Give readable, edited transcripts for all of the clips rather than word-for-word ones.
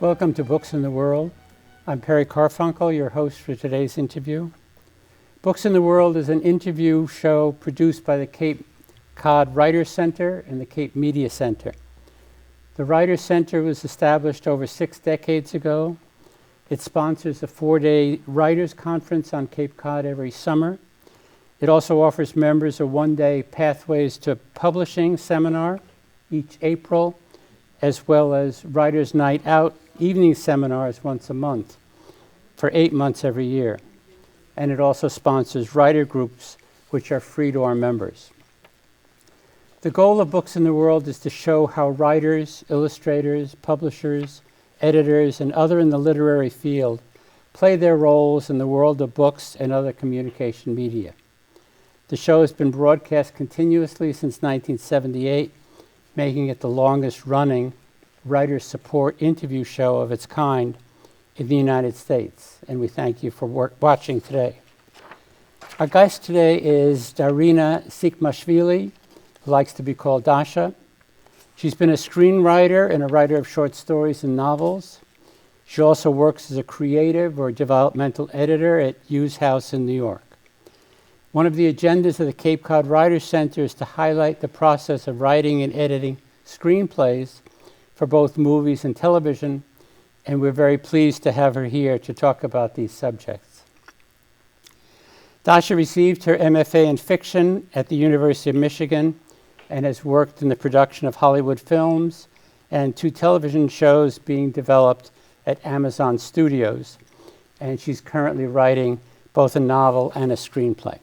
Welcome to Books in the World. I'm Perry Carfunkel, your host for today's interview. Books in the World is an interview show produced by the Cape Cod Writers Center and the Cape Media Center. The Writers Center was established over 6 decades ago. It sponsors a 4-day writers conference on Cape Cod every summer. It also offers members a 1-day Pathways to Publishing seminar each April, as well as Writers' Night Out evening seminars once a month for 8 months every year. And it also sponsors writer groups, which are free to our members. The goal of Books in the World is to show how writers, illustrators, publishers, editors, and others in the literary field play their roles in the world of books and other communication media. The show has been broadcast continuously since 1978, making it the longest-running writer support interview show of its kind in the United States. And we thank you for watching today. Our guest today is Darina Sikmashvili, who likes to be called Dasha. She's been a screenwriter and a writer of short stories and novels. She also works as a creative or developmental editor at Hewes House in New York. One of the agendas of the Cape Cod Writers Center is to highlight the process of writing and editing screenplays for both movies and television, and we're very pleased to have her here to talk about these subjects. Dasha received her MFA in fiction at the University of Michigan and has worked in the production of Hollywood films and 2 television shows being developed at Amazon Studios. And she's currently writing both a novel and a screenplay.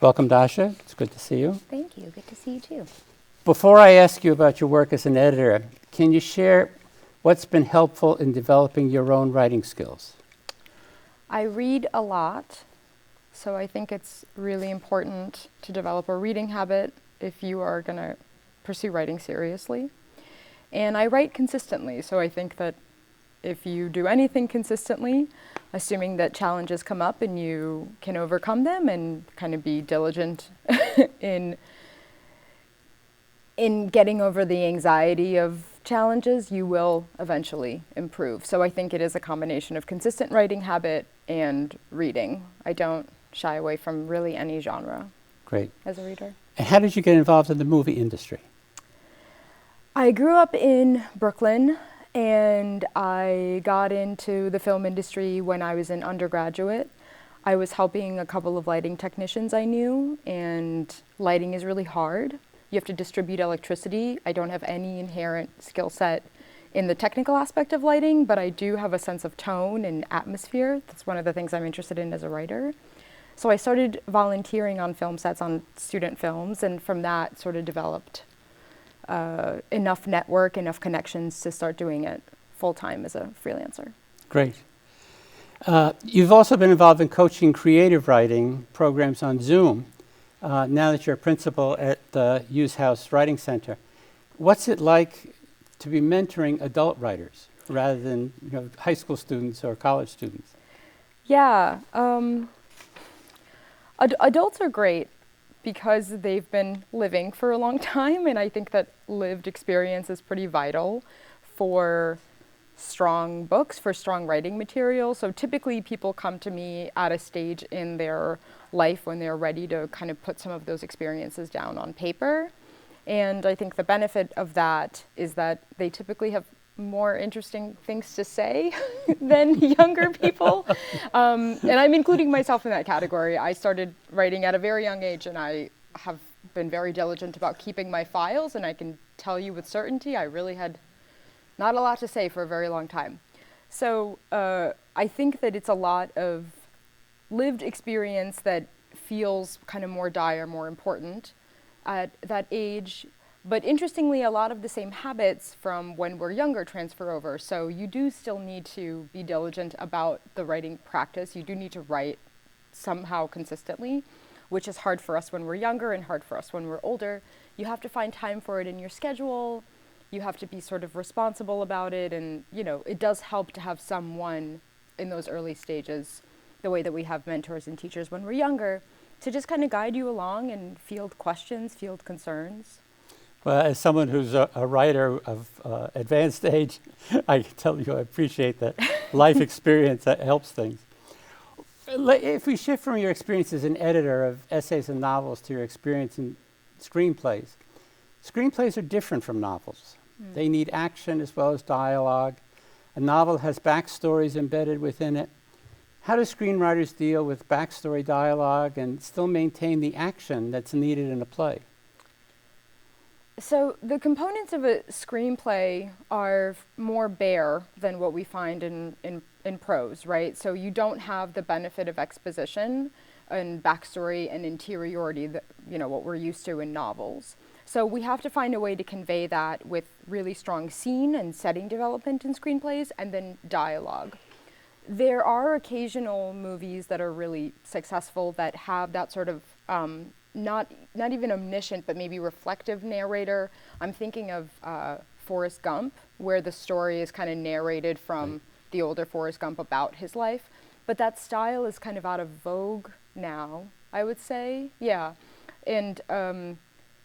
Welcome, Dasha. It's good to see you. Thank you. Good to see you, too. Before I ask you about your work as an editor, can you share what's been helpful in developing your own writing skills? I read a lot, so I think it's really important to develop a reading habit if you are going to pursue writing seriously. And I write consistently, so I think that if you do anything consistently, assuming that challenges come up and you can overcome them and kind of be diligent in getting over the anxiety of challenges, you will eventually improve. So I think it is a combination of consistent writing habit and reading. I don't shy away from really any genre. Great. As a reader. And how did you get involved in the movie industry? I grew up in Brooklyn, and I got into the film industry when I was an undergraduate. I was helping a couple of lighting technicians I knew, and lighting is really hard. You have to distribute electricity. I don't have any inherent skill set in the technical aspect of lighting, but I do have a sense of tone and atmosphere. That's one of the things I'm interested in as a writer. So I started volunteering on film sets on student films, and from that sort of developed enough network, enough connections to start doing it full-time as a freelancer. Great. You've also been involved in coaching creative writing programs on Zoom. Now that you're a principal at the Hewes House Writing Center, what's it like to be mentoring adult writers rather than high school students or college students? Yeah, adults are great because they've been living for a long time, and I think that lived experience is pretty vital for strong books, for strong writing material. So typically people come to me at a stage in their life when they're ready to kind of put some of those experiences down on paper. And I think the benefit of that is that they typically have more interesting things to say than younger people. And I'm including myself in that category. I started writing at a very young age, and I have been very diligent about keeping my files, and I can tell you with certainty I really had not a lot to say for a very long time. So I think that it's a lot of lived experience that feels kind of more dire, more important at that age. But interestingly, a lot of the same habits from when we're younger transfer over. So you do still need to be diligent about the writing practice. You do need to write somehow consistently, which is hard for us when we're younger and hard for us when we're older. You have to find time for it in your schedule. You have to be sort of responsible about it. And, it does help to have someone in those early stages, the way that we have mentors and teachers when we're younger, to just kind of guide you along and field questions, field concerns. Well, as someone who's a writer of advanced age, I can tell you I appreciate that life experience that helps things. If we shift from your experience as an editor of essays and novels to your experience in screenplays, screenplays are different from novels. They need action as well as dialogue. A novel has backstories embedded within it. How do screenwriters deal with backstory dialogue and still maintain the action that's needed in a play? So the components of a screenplay are more bare than what we find in prose, right? So you don't have the benefit of exposition and backstory and interiority that, what we're used to in novels. So we have to find a way to convey that with really strong scene and setting development in screenplays and then dialogue. There are occasional movies that are really successful that have that sort of not even omniscient, but maybe reflective narrator. I'm thinking of Forrest Gump, where the story is kind of narrated from the older Forrest Gump about his life. But that style is kind of out of vogue now, I would say. Yeah. And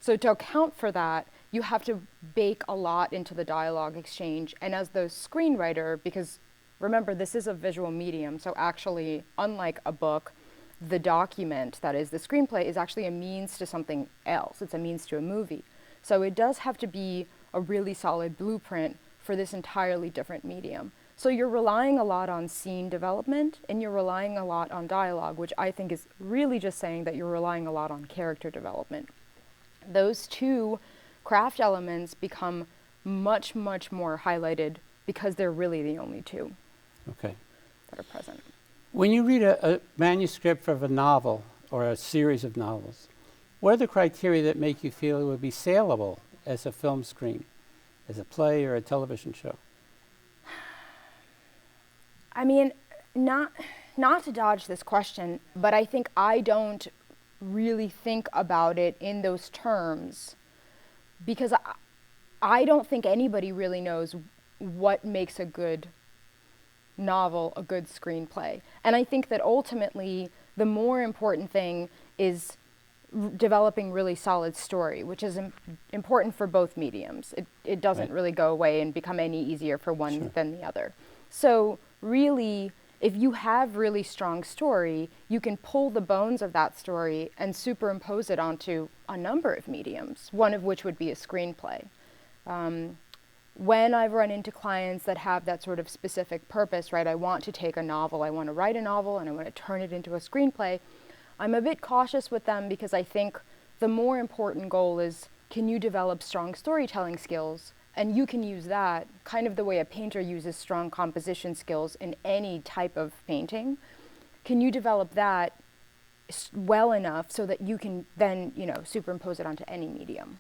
so to account for that, you have to bake a lot into the dialogue exchange. And as the screenwriter, because remember, this is a visual medium, so actually, unlike a book, the document, that is the screenplay, is actually a means to something else. It's a means to a movie. So it does have to be a really solid blueprint for this entirely different medium. So you're relying a lot on scene development and you're relying a lot on dialogue, which I think is really just saying that you're relying a lot on character development. Those two craft elements become much, much more highlighted because they're really the only two that are present. When you read a manuscript of a novel or a series of novels, what are the criteria that make you feel it would be saleable as a film screen, as a play or a television show? I mean, not to dodge this question, but I think I don't really think about it in those terms because I don't think anybody really knows what makes a good novel a good screenplay. And I think that ultimately the more important thing is developing really solid story, which is important for both mediums. It doesn't really go away and become any easier for one than the other. So really, if you have really strong story, you can pull the bones of that story and superimpose it onto a number of mediums, one of which would be a screenplay. When I've run into clients that have that sort of specific purpose, right, I want to take a novel, I want to write a novel, and I want to turn it into a screenplay, I'm a bit cautious with them because I think the more important goal is, can you develop strong storytelling skills? And you can use that kind of the way a painter uses strong composition skills in any type of painting. Can you develop that well enough so that you can then, superimpose it onto any medium?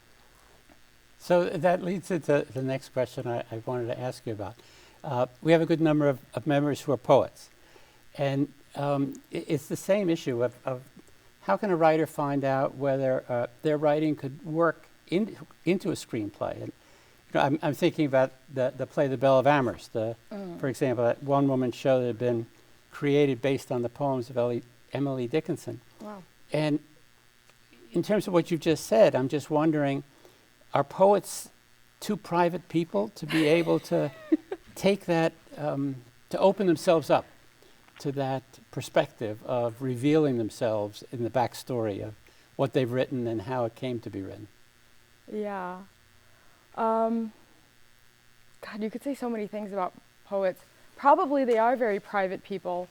So that leads into the next question I wanted to ask you about. We have a good number of members who are poets. And it's the same issue of how can a writer find out whether their writing could work into a screenplay? And I'm thinking about the play The Belle of Amherst, for example, that one-woman show that had been created based on the poems of Emily Dickinson. Wow. And in terms of what you've just said, I'm just wondering, are poets too private people to be able to take that, to open themselves up to that perspective of revealing themselves in the backstory of what they've written and how it came to be written? Yeah. God, you could say so many things about poets. Probably they are very private people,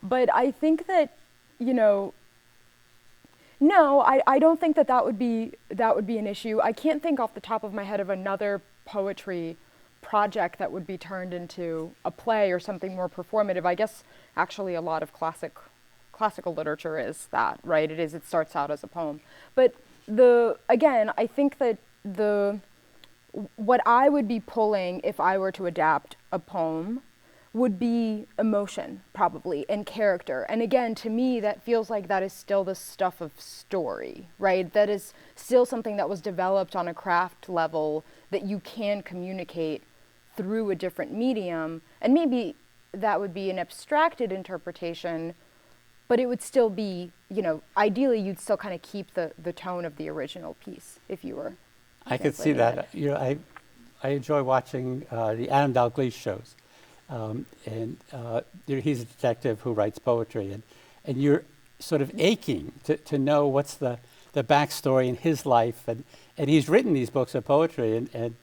but I think that, no, I don't think that would be an issue. I can't think off the top of my head of another poetry project that would be turned into a play or something more performative. I guess actually a lot of classical literature is that, right? It starts out as a poem. But I think that what I would be pulling if I were to adapt a poem would be emotion, probably, and character. And again, to me, that feels like that is still the stuff of story, right? That is still something that was developed on a craft level that you can communicate through a different medium. And maybe that would be an abstracted interpretation, but it would still be, ideally you'd still kind of keep the tone of the original piece if you were. I could see translating that. it. I enjoy watching the Adam Dalgliesh shows, he's a detective who writes poetry, and you're sort of aching to know what's the backstory in his life, and he's written these books of poetry, and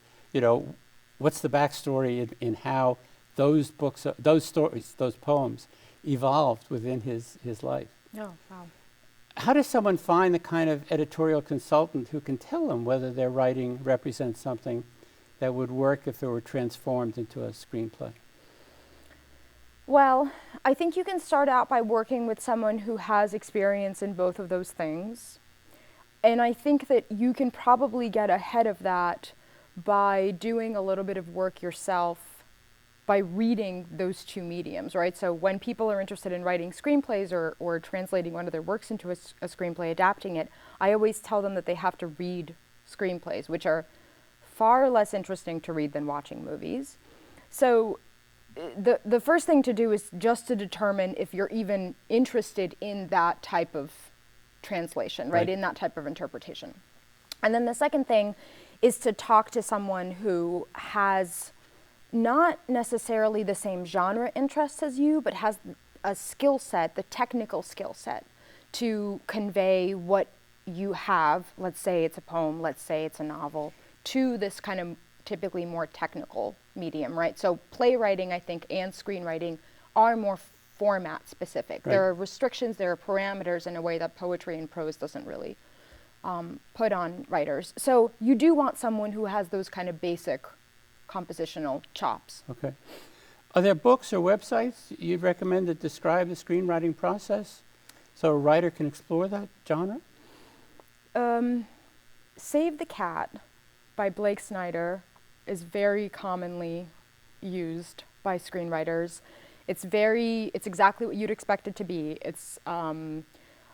what's the backstory in how those books, those stories, those poems evolved within his life. Oh, wow. How does someone find the kind of editorial consultant who can tell them whether their writing represents something that would work if it were transformed into a screenplay? Well, I think you can start out by working with someone who has experience in both of those things. And I think that you can probably get ahead of that by doing a little bit of work yourself by reading those two mediums, right? So when people are interested in writing screenplays or translating one of their works into a screenplay, adapting it, I always tell them that they have to read screenplays, which are far less interesting to read than watching movies. So the first thing to do is just to determine if you're even interested in that type of translation, right? In that type of interpretation. And then the second thing is to talk to someone who has not necessarily the same genre interests as you, but has a skill set, the technical skill set, to convey what you have, let's say it's a poem, let's say it's a novel, to this kind of typically more technical medium, right? So playwriting, I think, and screenwriting are more format specific. There are restrictions, there are parameters in a way that poetry and prose doesn't really put on writers. So you do want someone who has those kind of basic compositional chops. Okay. Are there books or websites you'd recommend that describe the screenwriting process so a writer can explore that genre? Save the Cat by Blake Snyder is very commonly used by screenwriters. It's exactly what you'd expect it to be. It's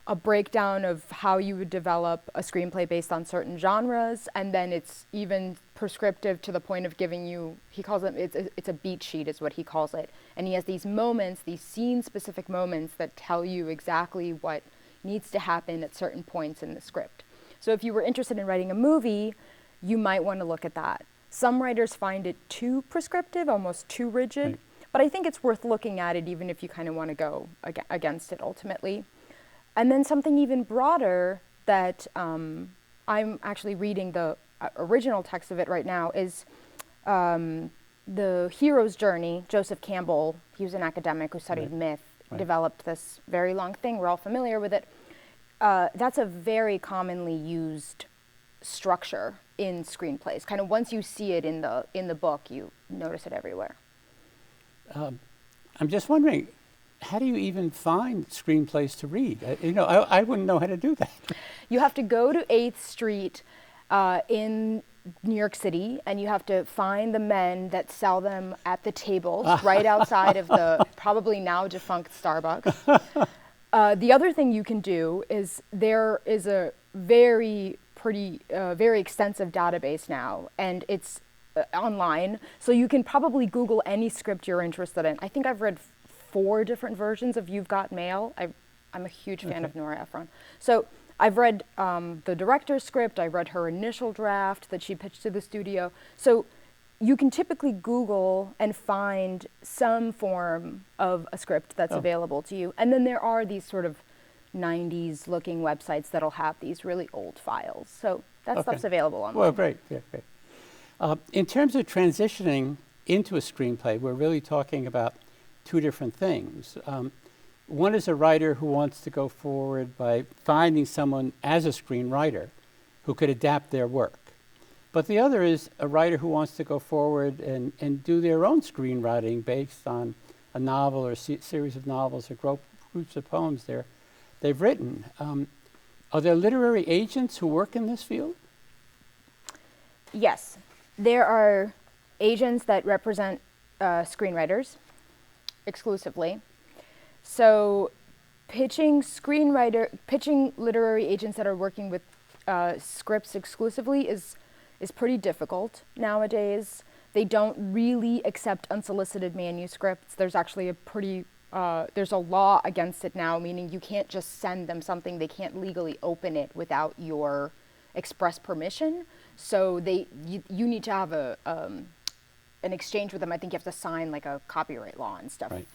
a breakdown of how you would develop a screenplay based on certain genres, and then it's even prescriptive to the point of giving you, he calls it, it's a beat sheet is what he calls it. And he has these moments, these scene-specific moments that tell you exactly what needs to happen at certain points in the script. So if you were interested in writing a movie, you might want to look at that. Some writers find it too prescriptive, almost too rigid, but I think it's worth looking at it even if you kind of want to go against it ultimately. And then something even broader that I'm actually reading the original text of it right now is The Hero's Journey. Joseph Campbell, he was an academic who studied myth, developed this very long thing. We're all familiar with it. That's a very commonly used structure in screenplays. Kind of once you see it in the book, you notice it everywhere. I'm just wondering, how do you even find screenplays to read? I wouldn't know how to do that. You have to go to 8th Street in New York City, and you have to find the men that sell them at the tables right outside of the probably now defunct Starbucks. The other thing you can do is there is a very extensive database now, and it's online, so you can probably Google any script you're interested in. I think I've read 4 different versions of You've Got Mail. I'm a huge fan of Nora Ephron. So I've read the director's script, I read her initial draft that she pitched to the studio. So you can typically Google and find some form of a script that's available to you. And then there are these sort of 90s looking websites that'll have these really old files. So that stuff's available online. Well, great. In terms of transitioning into a screenplay, we're really talking about 2 different things. One is a writer who wants to go forward by finding someone as a screenwriter who could adapt their work. But the other is a writer who wants to go forward and do their own screenwriting based on a novel or series of novels or groups of poems they've written. Are there literary agents who work in this field? Yes. There are agents that represent screenwriters exclusively. So pitching literary agents that are working with scripts exclusively is pretty difficult nowadays. They don't really accept unsolicited manuscripts. There's actually there's a law against it now, meaning you can't just send them something. They can't legally open it without your express permission. So you need to have an exchange with them. I think you have to sign like a copyright law and stuff Right.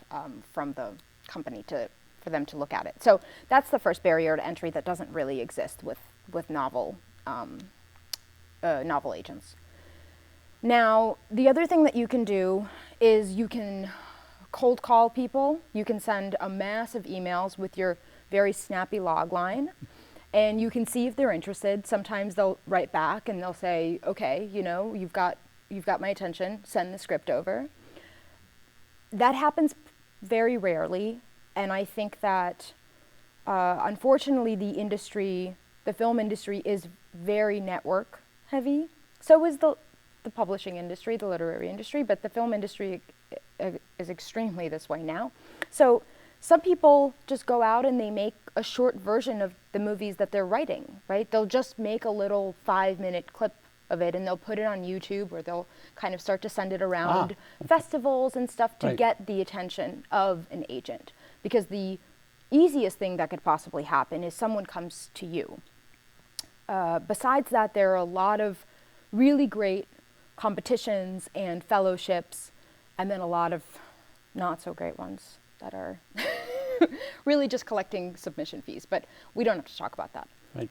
From the company for them to look at it. So that's the first barrier to entry that doesn't really exist with novel agents. Now, the other thing that you can do is you can cold call people. You can send a massive emails with your very snappy log line, and you can see if they're interested. Sometimes they'll write back and they'll say, okay, you've got my attention, send the script over. That happens very rarely, and I think that unfortunately the film industry is very network heavy. So is the publishing industry, the literary industry, but the film industry is extremely this way now. So some people just go out and they make a short version of the movies that they're writing, right? They'll just make a little 5-minute clip of it and they'll put it on YouTube, or they'll kind of start to send it around festivals and stuff to get the attention of an agent. Because the easiest thing that could possibly happen is someone comes to you. Besides that, there are a lot of really great competitions and fellowships, and then a lot of not so great ones that are really just collecting submission fees. But we don't have to talk about that. Right.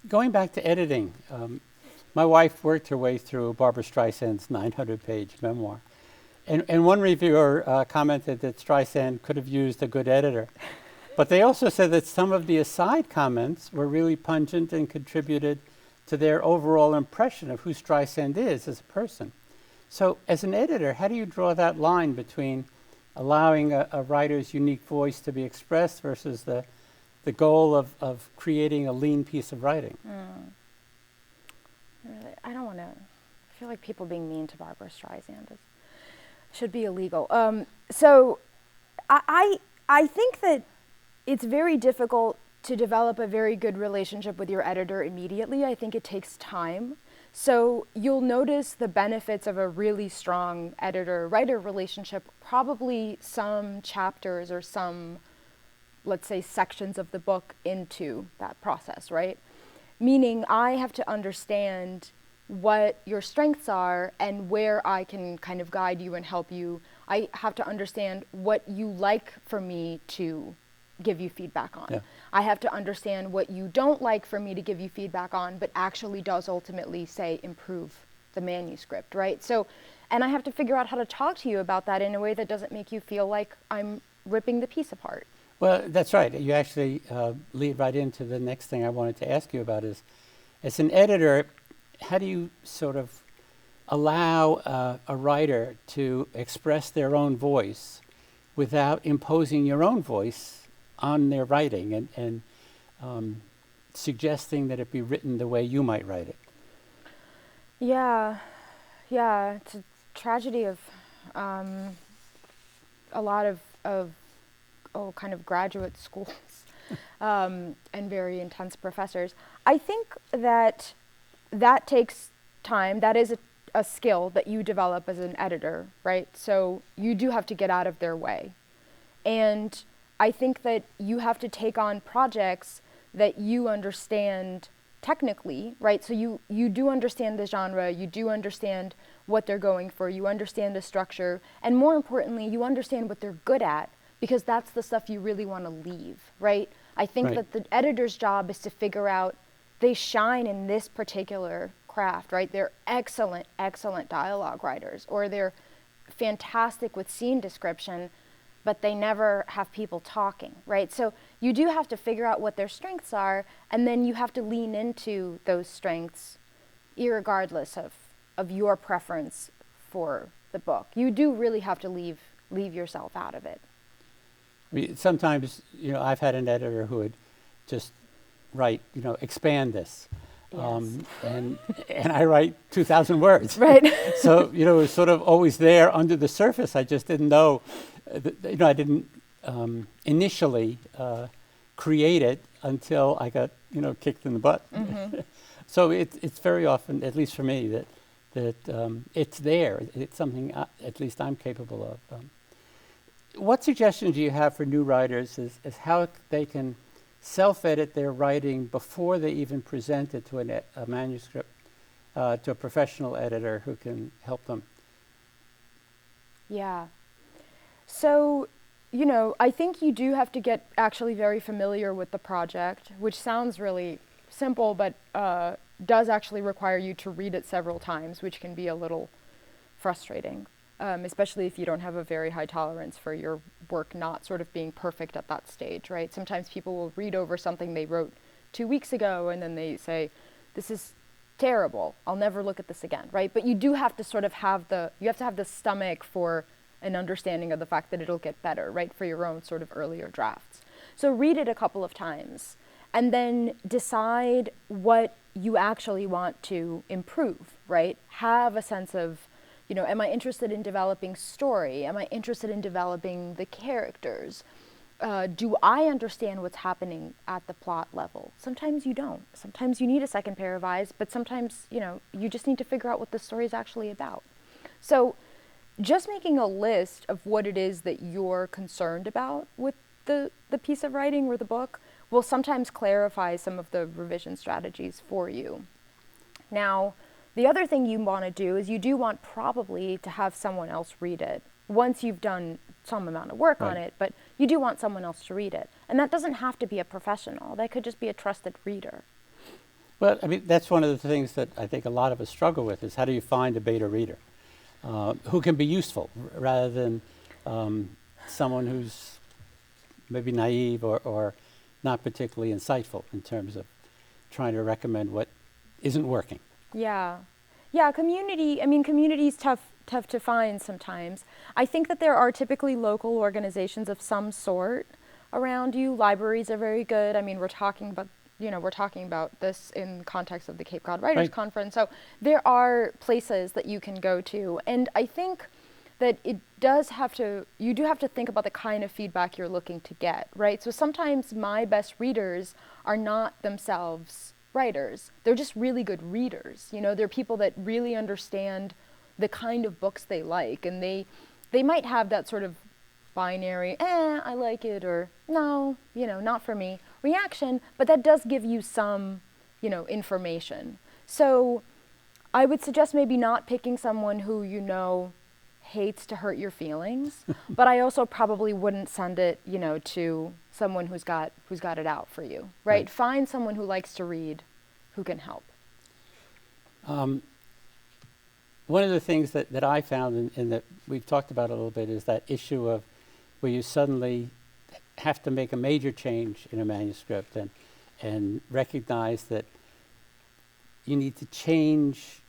Going back to editing, my wife worked her way through Barbra Streisand's 900-page memoir. And one reviewer commented that Streisand could have used a good editor. But they also said that some of the aside comments were really pungent and contributed to their overall impression of who Streisand is as a person. So as an editor, how do you draw that line between allowing a writer's unique voice to be expressed versus the goal of creating a lean piece of writing? Really, I don't want to. I feel like people being mean to Barbra Streisand should be illegal. So I think that it's very difficult to develop a very good relationship with your editor immediately. I think it takes time. So you'll notice the benefits of a really strong editor-writer relationship, probably some chapters or some, let's say, sections of the book into that process, right? Meaning I have to understand what your strengths are and where I can kind of guide you and help you. I have to understand what you like for me to give you feedback on. Yeah. I have to understand what you don't like for me to give you feedback on, but actually does ultimately, say, improve the manuscript, right? So, and I have to figure out how to talk to you about that in a way that doesn't make you feel like I'm ripping the piece apart. Well, that's right. You actually lead right into the next thing I wanted to ask you about is, as an editor, how do you sort of allow a writer to express their own voice without imposing your own voice on their writing and suggesting that it be written the way you might write it? Yeah, it's a tragedy of a lot of kind of graduate schools and very intense professors. I think that takes time. That is a skill that you develop as an editor, right? So you do have to get out of their way. And I think that you have to take on projects that you understand technically, right? So you do understand the genre, you do understand what they're going for, you understand the structure, and more importantly, you understand what they're good at, because that's the stuff you really want to leave, right? I think that the editor's job is to figure out, they shine in this particular craft, right? They're excellent, excellent dialogue writers, or they're fantastic with scene description, but they never have people talking, right? So you do have to figure out what their strengths are, and then you have to lean into those strengths irregardless of your preference for the book. You do really have to leave yourself out of it. I mean, sometimes, I've had an editor who would just write, expand this. Yes. And I write 2,000 words. Right. So, it was sort of always there under the surface. I just didn't know, I didn't initially create it until I got, kicked in the butt. Mm-hmm. So it's very often, at least for me, that it's there. It's something at least I'm capable of. What suggestions do you have for new writers as how they can self-edit their writing before they even present it to a manuscript to a professional editor who can help them? Yeah. So, I think you do have to get actually very familiar with the project, which sounds really simple, but does actually require you to read it several times, which can be a little frustrating, especially if you don't have a very high tolerance for your work not sort of being perfect at that stage, right? Sometimes people will read over something they wrote 2 weeks ago and then they say, this is terrible, I'll never look at this again, right? But you do have to sort of have the stomach for an understanding of the fact that it'll get better, right? For your own sort of earlier drafts. So read it a couple of times and then decide what you actually want to improve, right? Have a sense of, am I interested in developing story? Am I interested in developing the characters? Do I understand what's happening at the plot level? Sometimes you don't. Sometimes you need a second pair of eyes, but sometimes, you just need to figure out what the story is actually about. So just making a list of what it is that you're concerned about with the piece of writing or the book will sometimes clarify some of the revision strategies for you. Now, the other thing you want to do is you do want probably to have someone else read it once you've done some amount of work on it, but you do want someone else to read it. And that doesn't have to be a professional. That could just be a trusted reader. Well, I mean, that's one of the things that I think a lot of us struggle with is how do you find a beta reader who can be useful rather than someone who's maybe naive or not particularly insightful in terms of trying to recommend what isn't working. Yeah. Community's tough to find sometimes. I think that there are typically local organizations of some sort around you. Libraries are very good. I mean, we're talking about this in context of the Cape Cod Writers Conference. So there are places that you can go to. And I think that you do have to think about the kind of feedback you're looking to get, right? So sometimes my best readers are not themselves writers. They're just really good readers. They're people that really understand the kind of books they like, and they might have that sort of binary, I like it, or no, not for me reaction, but that does give you some, information. So I would suggest maybe not picking someone who hates to hurt your feelings, but I also probably wouldn't send it, to someone who's got it out for you, right? Find someone who likes to read, who can help. One of the things that I found and that we've talked about a little bit is that issue of where you suddenly have to make a major change in a manuscript and recognize that you need to change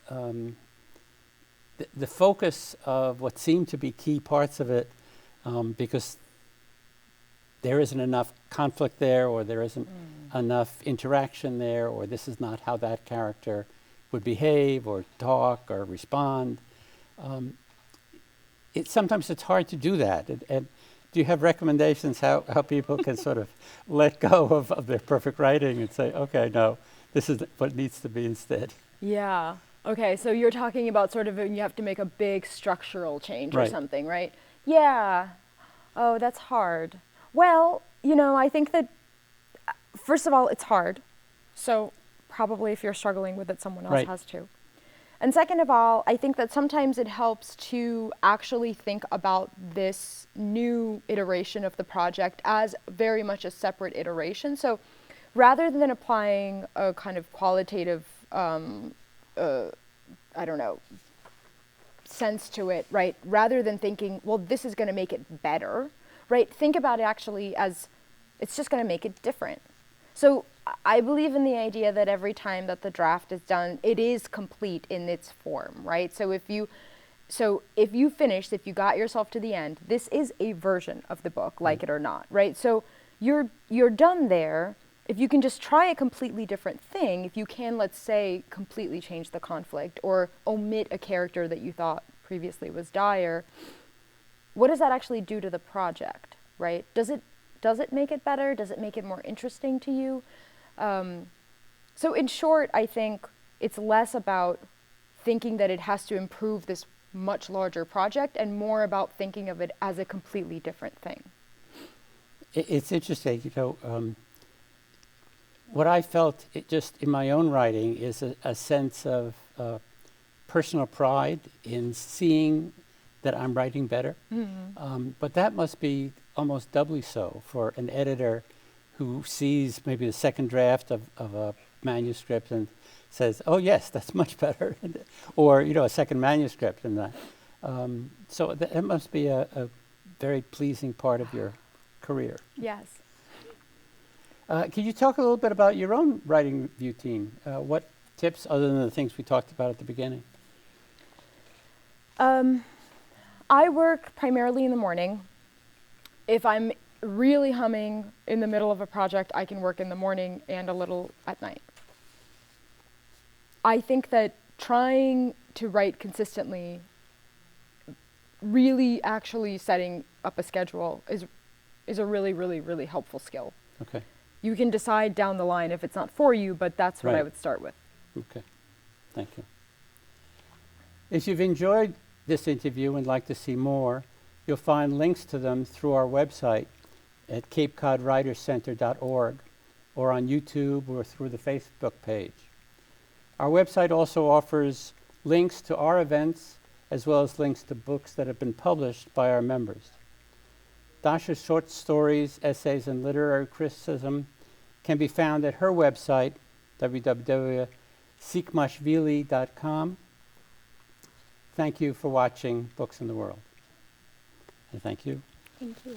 the focus of what seem to be key parts of it because there isn't enough conflict there, or there isn't enough interaction there, or this is not how that character would behave or talk or respond. Sometimes it's hard to do that. And do you have recommendations how people can sort of let go of their perfect writing and say, okay, no, this is what needs to be instead? Yeah. Okay, so you're talking about sort of you have to make a big structural change or something, right? Yeah. Oh, that's hard. Well, I think that, first of all, it's hard. So probably if you're struggling with it, someone else has to. And second of all, I think that sometimes it helps to actually think about this new iteration of the project as very much a separate iteration. So rather than applying a kind of qualitative, sense to it, right? Rather than thinking, well, this is going to make it better, right? Think about it actually as it's just going to make it different. So I believe in the idea that every time that the draft is done, it is complete in its form, right? So if you finished, if you got yourself to the end, this is a version of the book, like it or not, right? So you're done there. If you can just try a completely different thing, if you can, let's say, completely change the conflict or omit a character that you thought previously was dire, what does that actually do to the project, right? Does it make it better? Does it make it more interesting to you? So in short, I think it's less about thinking that it has to improve this much larger project and more about thinking of it as a completely different thing. It's interesting, what I felt just in my own writing is a sense of personal pride in seeing that I'm writing better. But that must be almost doubly so for an editor who sees maybe the second draft of a manuscript and says, oh yes, that's much better. Or, a second manuscript and that. So that must be a very pleasing part of your career. Yes. Can you talk a little bit about your own writing routine? What tips, other than the things we talked about at the beginning? I work primarily in the morning. If I'm really humming in the middle of a project, I can work in the morning and a little at night. I think that trying to write consistently, really actually setting up a schedule is a really, really, really helpful skill. Okay. You can decide down the line if it's not for you, but that's what I Right. would start with. Okay. Thank you. If you've enjoyed this interview and like to see more, you'll find links to them through our website at capecodwriterscenter.org or on YouTube or through the Facebook page. Our website also offers links to our events as well as links to books that have been published by our members. Dasha's short stories, essays, and literary criticism can be found at her website, www.sikmashvili.com. Thank you for watching Books in the World. And thank you. Thank you.